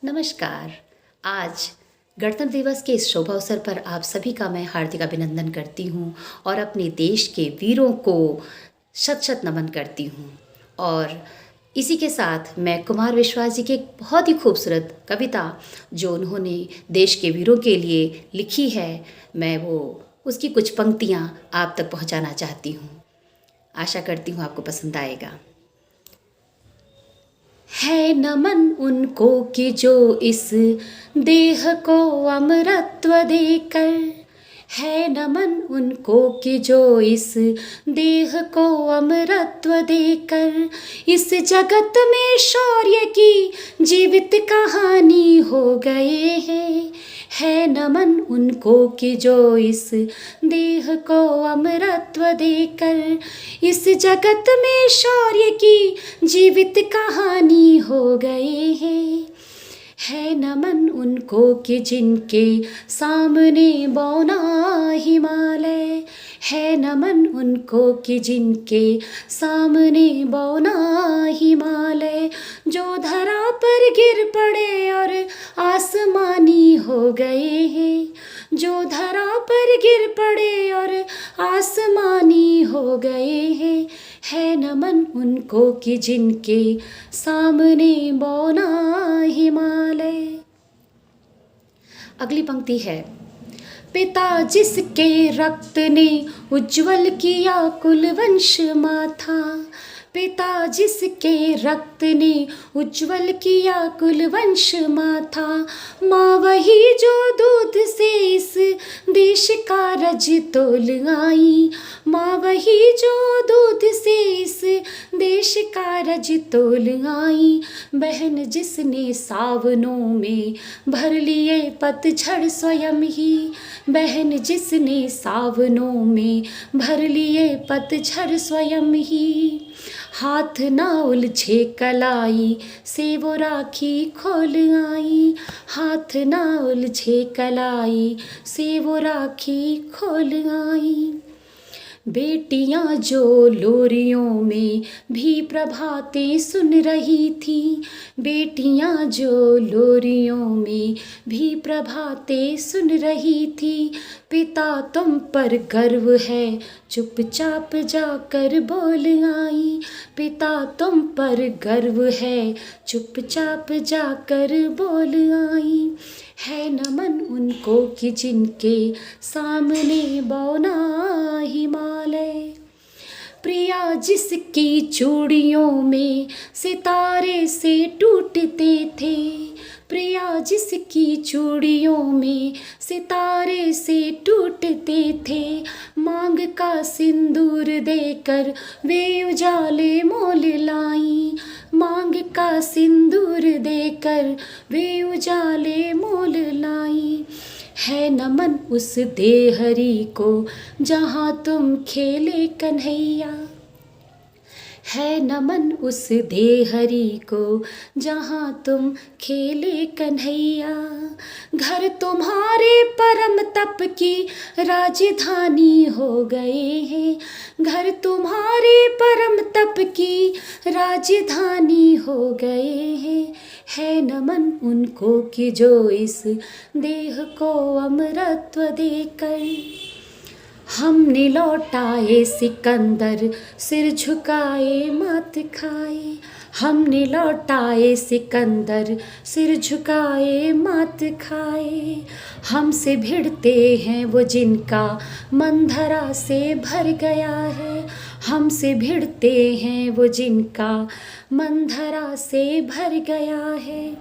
नमस्कार। आज गणतंत्र दिवस के इस शुभ अवसर पर आप सभी का मैं हार्दिक अभिनंदन करती हूँ और अपने देश के वीरों को शत शत नमन करती हूँ। और इसी के साथ मैं कुमार विश्वास जी की एक बहुत ही खूबसूरत कविता जो उन्होंने देश के वीरों के लिए लिखी है, मैं वो उसकी कुछ पंक्तियाँ आप तक पहुँचाना चाहती हूँ। आशा करती हूँ आपको पसंद आएगा। है नमन उनको कि जो इस देह को अमरत्व देकर, है नमन उनको कि जो इस देह को अमरत्व देकर इस जगत में शौर्य की जीवित कहानी हो गए हैं। है नमन उनको कि जो इस देह को अमरत्व देकर इस जगत में शौर्य की जीवित कहानी हो गए हैं। है नमन उनको कि जिनके सामने बौना हिमालय, है नमन उनको कि जिनके सामने बौना हिमालय जो धरा पर गिर पड़े और आसमानी हो गए हैं, जो धरा पर गिर पड़े और आसमानी हो गए हैं। है नमन उनको कि जिनके सामने बौना हिमालय। अगली पंक्ति है, पिता जिसके रक्त ने उज्ज्वल किया कुलवंश माथा, पिता जिसके रक्त ने उज्ज्वल किया कुलवंश माथा, माँ वही जो दूध से इस देश का रज तोल आई, माँ वही जो दूध से इस देश का रज तोल आई। बहन जिसने सावनों में भर लिए पतझड़ स्वयं ही, बहन जिसने सावनों में भर लिए पतझड़ स्वयं ही, हाथ ना उलझे कलाई से वो राखी खोल आई, हाथ ना उलझे कलाई से वो राखी खोल आई। बेटियां जो लोरियों में भी प्रभातें सुन रही थी, बेटियां जो लोरियों में भी प्रभातें सुन रही थी, पिता तुम पर गर्व है चुपचाप जाकर बोल आई, पिता तुम पर गर्व है चुपचाप जाकर बोल आई। है नमन उनको कि जिनके सामने बौना हिमालय, प्रिया जिसकी चूड़ियों में सितारे से टूटते थे, प्रिया जिसकी चूड़ियों में सितारे से टूटते थे, मांग का सिंदूर देकर वे उजाले मोल लाई, मांग का सिंदूर देकर वे उजाले मोल लाई। है नमन उस देहरी को जहाँ तुम खेले कन्हैया, है नमन उस देहरी को जहाँ तुम खेले कन्हैया। घर तुम्हारे परम तप की राजधानी हो गए हैं, घर तुम्हारे परम तप की राजधानी हो गए हैं। है नमन उनको कि जो इस देह को अमरत्व देकर हमने लौटाए सिकंदर सिर झुकाए मात खाए, हमने लौटाए सिकंदर सिर झुकाए मात खाए। हमसे भिड़ते हैं वो जिनका मन धरा से भर गया है, हमसे भिड़ते हैं वो जिनका मन धरा से भर गया है।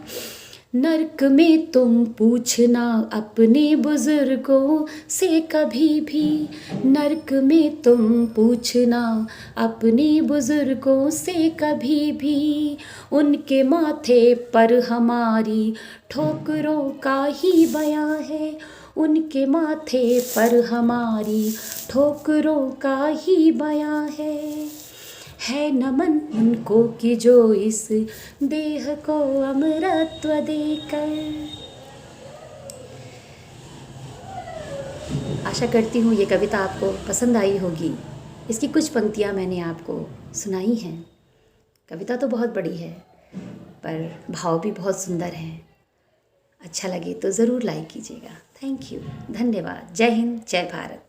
नर्क में तुम पूछना अपने बुजुर्गों से कभी भी, नर्क में तुम पूछना अपने बुजुर्गों से कभी भी, उनके माथे पर हमारी ठोकरों का ही बयां है, उनके माथे पर हमारी ठोकरों का ही बयां है नमन उनको कि जो इस देह को अमरत्व देकर। आशा करती हूँ ये कविता आपको पसंद आई होगी। इसकी कुछ पंक्तियाँ मैंने आपको सुनाई हैं। कविता तो बहुत बड़ी है पर भाव भी बहुत सुंदर हैं। अच्छा लगे तो ज़रूर लाइक कीजिएगा। थैंक यू, धन्यवाद। जय हिंद, जय भारत।